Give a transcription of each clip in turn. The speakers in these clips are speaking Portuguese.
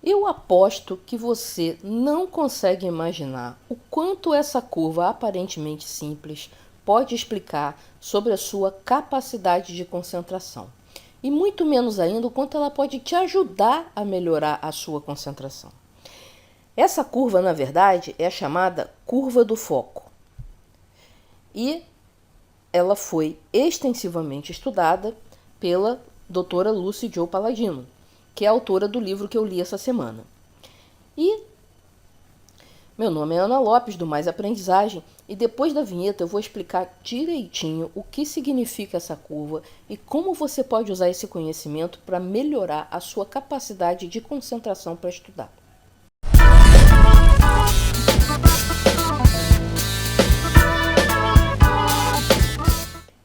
Eu aposto que você não consegue imaginar o quanto essa curva aparentemente simples pode explicar sobre a sua capacidade de concentração. E muito menos ainda o quanto ela pode te ajudar a melhorar a sua concentração. Essa curva, na verdade, é a chamada curva do foco. E ela foi extensivamente estudada pela doutora Lucy Jo Palladino, que é a autora do livro que eu li essa semana. E meu nome é Ana Lopes, do Mais Aprendizagem, e depois da vinheta eu vou explicar direitinho o que significa essa curva e como você pode usar esse conhecimento para melhorar a sua capacidade de concentração para estudar.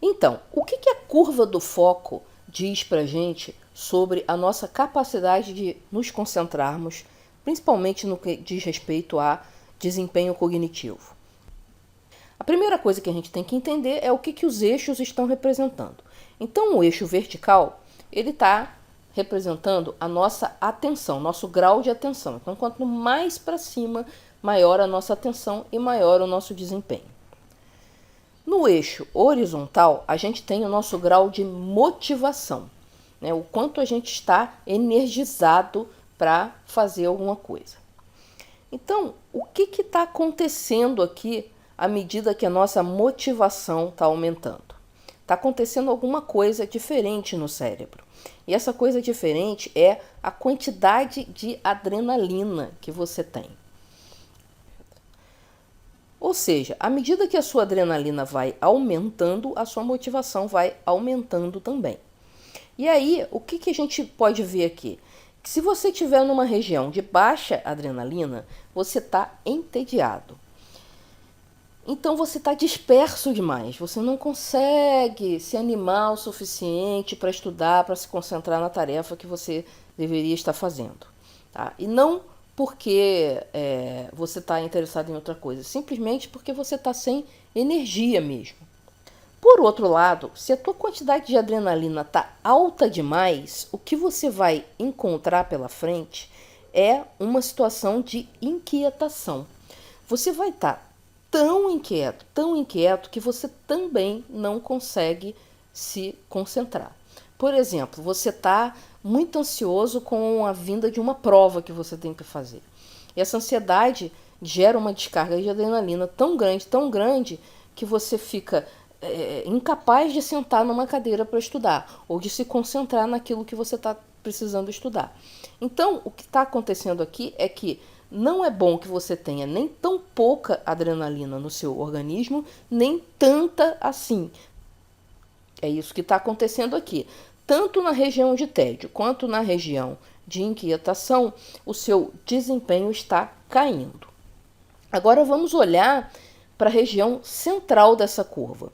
Então, o que a curva do foco diz para a gente sobre a nossa capacidade de nos concentrarmos, principalmente no que diz respeito a desempenho cognitivo? A primeira coisa que a gente tem que entender é o que os eixos estão representando. Então, o eixo vertical, ele está representando a nossa atenção, nosso grau de atenção. Então, quanto mais para cima, maior a nossa atenção e maior o nosso desempenho. No eixo horizontal, a gente tem o nosso grau de motivação, né? O quanto a gente está energizado para fazer alguma coisa. Então, o que está acontecendo aqui à medida que a nossa motivação está aumentando? Está acontecendo alguma coisa diferente no cérebro. E essa coisa diferente é a quantidade de adrenalina que você tem. Ou seja, à medida que a sua adrenalina vai aumentando, a sua motivação vai aumentando também. E aí, o que a gente pode ver aqui? Que se você estiver numa região de baixa adrenalina, você está entediado. Então você está disperso demais, você não consegue se animar o suficiente para estudar, para se concentrar na tarefa que você deveria estar fazendo. Tá? E não porque você está interessado em outra coisa, simplesmente porque você está sem energia mesmo. Por outro lado, se a tua quantidade de adrenalina está alta demais, o que você vai encontrar pela frente é uma situação de inquietação. Você vai estar tão inquieto, que você também não consegue se concentrar. Por exemplo, você está muito ansioso com a vinda de uma prova que você tem que fazer. E essa ansiedade gera uma descarga de adrenalina tão grande, que você fica incapaz de sentar numa cadeira para estudar ou de se concentrar naquilo que você está precisando estudar. Então, o que está acontecendo aqui é que não é bom que você tenha nem tão pouca adrenalina no seu organismo, nem tanta assim. É isso que está acontecendo aqui. Tanto na região de tédio quanto na região de inquietação, o seu desempenho está caindo. Agora vamos olhar para a região central dessa curva.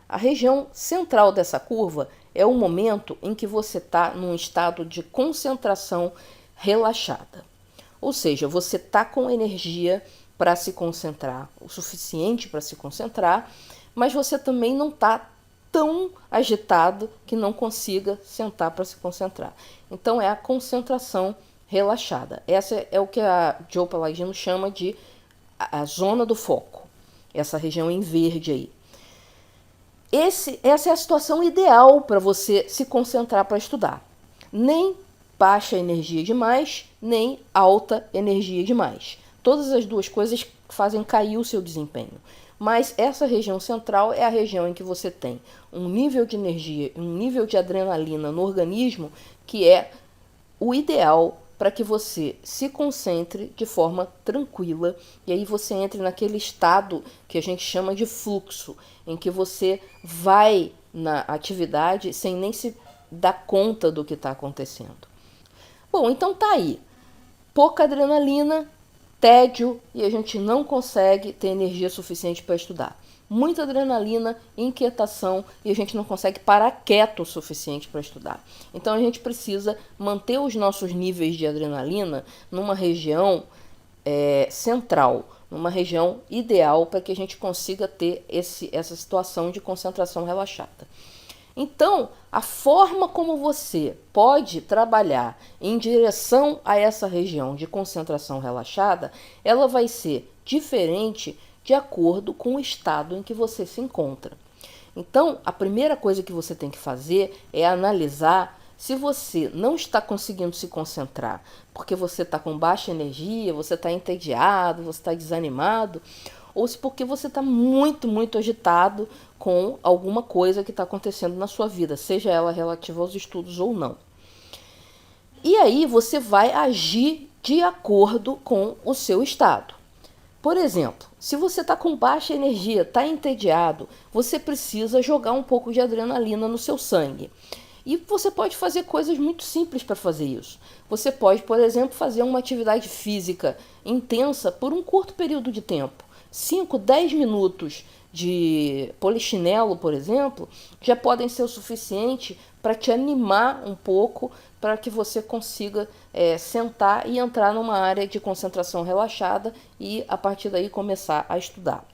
A região central dessa curva é o momento em que você está num estado de concentração relaxada. Ou seja, você está com energia para se concentrar, o suficiente para se concentrar, mas você também não está tão agitado que não consiga sentar para se concentrar. Então é a concentração relaxada. Essa é o que a Jo Palladino chama de a zona do foco, essa região em verde aí. Essa é a situação ideal para você se concentrar para estudar. Nem baixa energia demais, nem alta energia demais. Todas as duas coisas fazem cair o seu desempenho. Mas essa região central é a região em que você tem um nível de energia, um nível de adrenalina no organismo que é o ideal para que você se concentre de forma tranquila e aí você entre naquele estado que a gente chama de fluxo, em que você vai na atividade sem nem se dar conta do que está acontecendo. Bom, então tá aí. Pouca adrenalina, tédio e a gente não consegue ter energia suficiente para estudar. Muita adrenalina, inquietação e a gente não consegue parar quieto o suficiente para estudar. Então a gente precisa manter os nossos níveis de adrenalina numa região central, numa região ideal para que a gente consiga ter essa situação de concentração relaxada. Então, a forma como você pode trabalhar em direção a essa região de concentração relaxada, ela vai ser diferente de acordo com o estado em que você se encontra. Então, a primeira coisa que você tem que fazer é analisar se você não está conseguindo se concentrar porque você está com baixa energia, você está entediado, você está desanimado, ou se porque você está muito, muito agitado com alguma coisa que está acontecendo na sua vida, seja ela relativa aos estudos ou não. E aí você vai agir de acordo com o seu estado. Por exemplo, se você está com baixa energia, está entediado, você precisa jogar um pouco de adrenalina no seu sangue. E você pode fazer coisas muito simples para fazer isso. Você pode, por exemplo, fazer uma atividade física intensa por um curto período de tempo. 5, 10 minutos de polichinelo, por exemplo, já podem ser o suficiente para te animar um pouco, para que você consiga sentar e entrar numa área de concentração relaxada e, a partir daí, começar a estudar.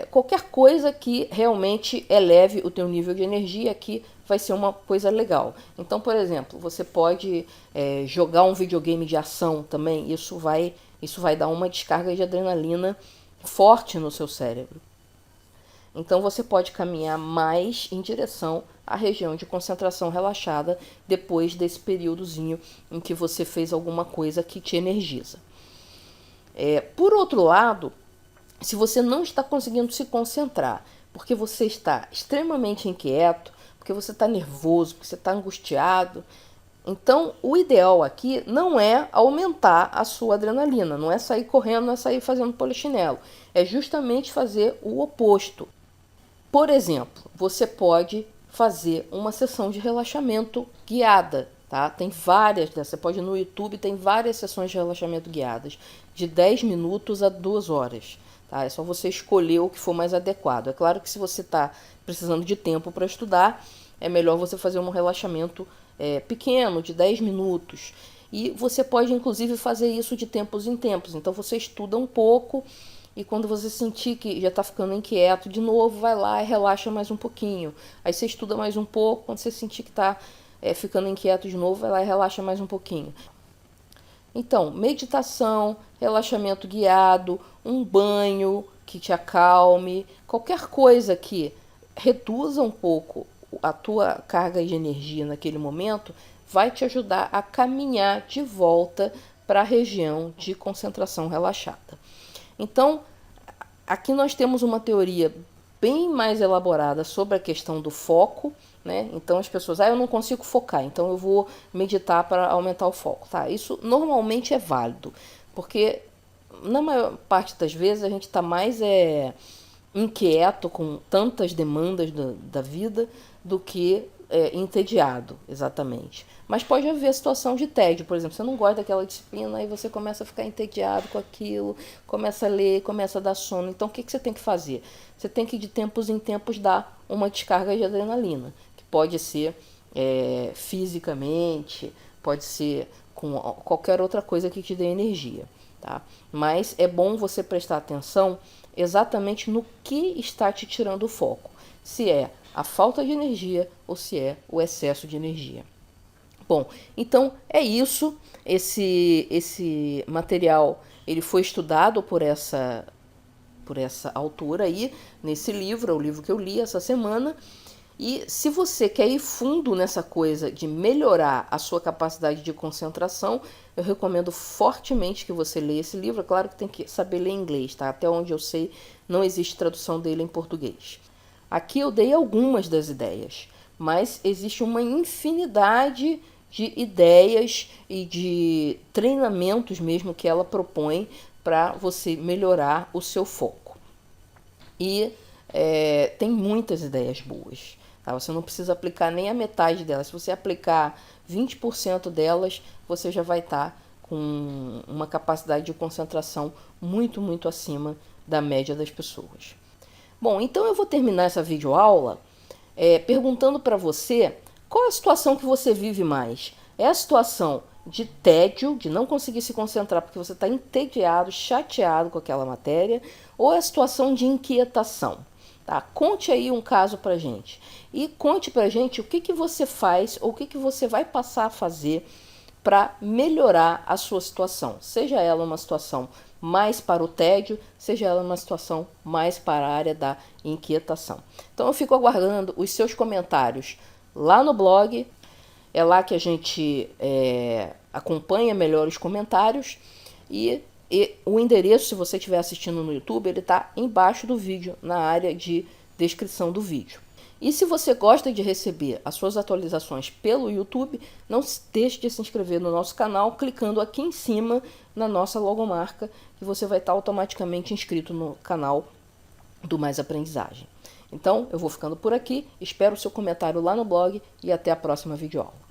Qualquer coisa que realmente eleve o teu nível de energia aqui vai ser uma coisa legal. Então, por exemplo, você pode jogar um videogame de ação também. Isso vai dar uma descarga de adrenalina forte no seu cérebro. Então você pode caminhar mais em direção à região de concentração relaxada depois desse períodozinho em que você fez alguma coisa que te energiza. Por outro lado, se você não está conseguindo se concentrar, porque você está extremamente inquieto, porque você está nervoso, porque você está angustiado, então o ideal aqui não é aumentar a sua adrenalina, não é sair correndo, não é sair fazendo polichinelo, é justamente fazer o oposto. Por exemplo, você pode fazer uma sessão de relaxamento guiada, tá? Tem várias, você pode ir no YouTube, tem várias sessões de relaxamento guiadas, de 10 minutos a 2 horas. Tá? É só você escolher o que for mais adequado. É claro que se você está precisando de tempo para estudar, é melhor você fazer um relaxamento pequeno, de 10 minutos. E você pode, inclusive, fazer isso de tempos em tempos. Então, você estuda um pouco e quando você sentir que já está ficando inquieto de novo, vai lá e relaxa mais um pouquinho. Aí você estuda mais um pouco, quando você sentir que está ficando inquieto de novo, vai lá e relaxa mais um pouquinho. Então, meditação, relaxamento guiado, um banho que te acalme, qualquer coisa que reduza um pouco a tua carga de energia naquele momento, vai te ajudar a caminhar de volta para a região de concentração relaxada. Então, aqui nós temos uma teoria bem mais elaborada sobre a questão do foco, né? Então as pessoas, eu não consigo focar, então eu vou meditar para aumentar o foco, tá? Isso normalmente é válido, porque na maior parte das vezes a gente está mais inquieto com tantas demandas da vida do que entediado, exatamente. Mas pode haver situação de tédio, por exemplo, você não gosta daquela disciplina, aí você começa a ficar entediado com aquilo, começa a ler, começa a dar sono. Então o que você tem que fazer? Você tem que de tempos em tempos dar uma descarga de adrenalina, que pode ser fisicamente, pode ser com qualquer outra coisa que te dê energia. Tá? Mas é bom você prestar atenção exatamente no que está te tirando o foco. Se é a falta de energia ou se é o excesso de energia. Bom, então é isso. Esse material ele foi estudado por essa autora aí, nesse livro, é o livro que eu li essa semana. E se você quer ir fundo nessa coisa de melhorar a sua capacidade de concentração, eu recomendo fortemente que você leia esse livro. É claro que tem que saber ler inglês, tá? Até onde eu sei, não existe tradução dele em português. Aqui eu dei algumas das ideias, mas existe uma infinidade de ideias e de treinamentos mesmo que ela propõe para você melhorar o seu foco. E tem muitas ideias boas. Tá? Você não precisa aplicar nem a metade delas. Se você aplicar 20% delas, você já vai estar com uma capacidade de concentração muito, muito acima da média das pessoas. Bom, então eu vou terminar essa videoaula perguntando para você qual é a situação que você vive mais. É a situação de tédio, de não conseguir se concentrar porque você está entediado, chateado com aquela matéria, ou é a situação de inquietação? Tá? Conte aí um caso pra gente. E conte pra gente o que, que você faz ou o que, que você vai passar a fazer para melhorar a sua situação. Seja ela uma situação mais para o tédio, seja ela uma situação mais para a área da inquietação. Então eu fico aguardando os seus comentários lá no blog. É lá que a gente acompanha melhor os comentários. E o endereço, se você estiver assistindo no YouTube, ele está embaixo do vídeo, na área de descrição do vídeo. E se você gosta de receber as suas atualizações pelo YouTube, não deixe de se inscrever no nosso canal, clicando aqui em cima na nossa logomarca, que você vai estar automaticamente inscrito no canal do Mais Aprendizagem. Então, eu vou ficando por aqui, espero o seu comentário lá no blog e até a próxima videoaula.